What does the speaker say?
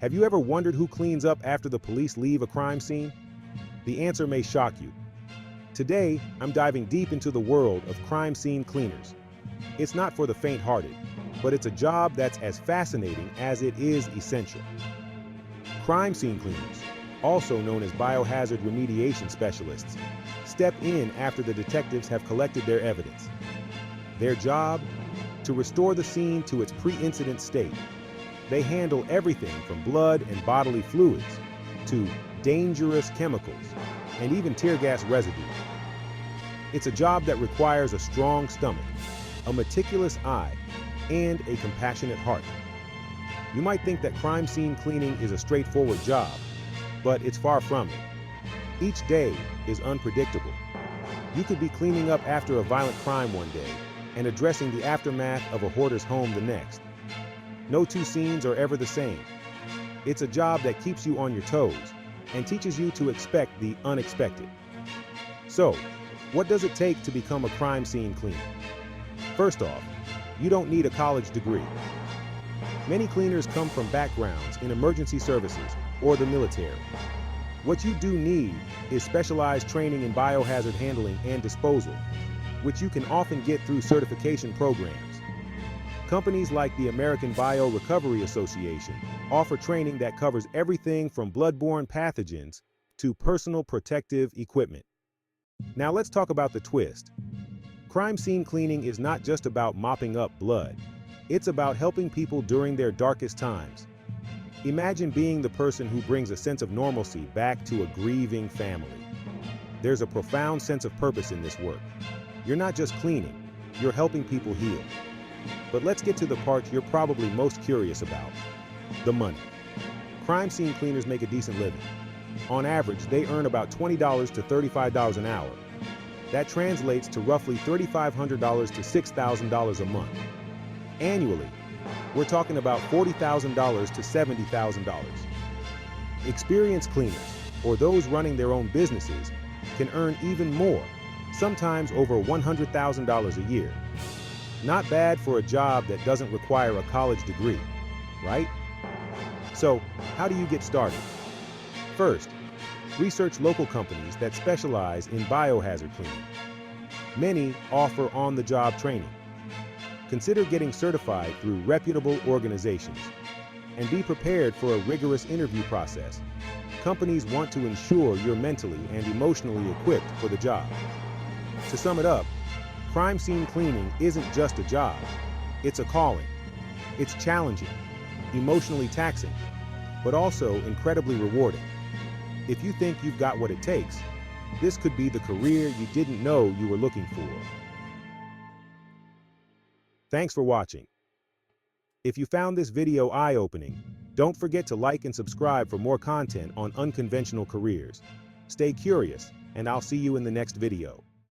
Have you ever wondered who cleans up after the police leave a crime scene? The answer may shock you. Today, I'm diving deep into the world of crime scene cleaners. It's not for the faint-hearted, but it's a job that's as fascinating as it is essential. Crime scene cleaners, also known as biohazard remediation specialists, step in after the detectives have collected their evidence. Their job? To restore the scene to its pre-incident state. They handle everything from blood and bodily fluids to dangerous chemicals and even tear gas residue. It's a job that requires a strong stomach, a meticulous eye, and a compassionate heart. You might think that crime scene cleaning is a straightforward job, but it's far from it. Each day is unpredictable. You could be cleaning up after a violent crime one day and addressing the aftermath of a hoarder's home the next. No two scenes are ever the same. It's a job that keeps you on your toes and teaches you to expect the unexpected. So, what does it take to become a crime scene cleaner? First off, you don't need a college degree. Many cleaners come from backgrounds in emergency services or the military. What you do need is specialized training in biohazard handling and disposal, which you can often get through certification programs. Companies like the American Biorecovery Association offer training that covers everything from bloodborne pathogens to personal protective equipment. Now let's talk about the twist. Crime scene cleaning is not just about mopping up blood. It's about helping people during their darkest times. Imagine being the person who brings a sense of normalcy back to a grieving family. There's a profound sense of purpose in this work. You're not just cleaning, you're helping people heal. But let's get to the part you're probably most curious about: the money. Crime scene cleaners make a decent living. On average, they earn about $20 to $35 an hour. That translates to roughly $3,500 to $6,000 a month. Annually, we're talking about $40,000 to $70,000. Experienced cleaners, or those running their own businesses, can earn even more, sometimes over $100,000 a year. Not bad for a job that doesn't require a college degree, right? So, how do you get started? First, research local companies that specialize in biohazard cleaning. Many offer on-the-job training. Consider getting certified through reputable organizations, and be prepared for a rigorous interview process. Companies want to ensure you're mentally and emotionally equipped for the job. To sum it up, crime scene cleaning isn't just a job, it's a calling. It's challenging, emotionally taxing, but also incredibly rewarding. If you think you've got what it takes, this could be the career you didn't know you were looking for. Thanks for watching. If you found this video eye-opening, don't forget to like and subscribe for more content on unconventional careers. Stay curious, and I'll see you in the next video.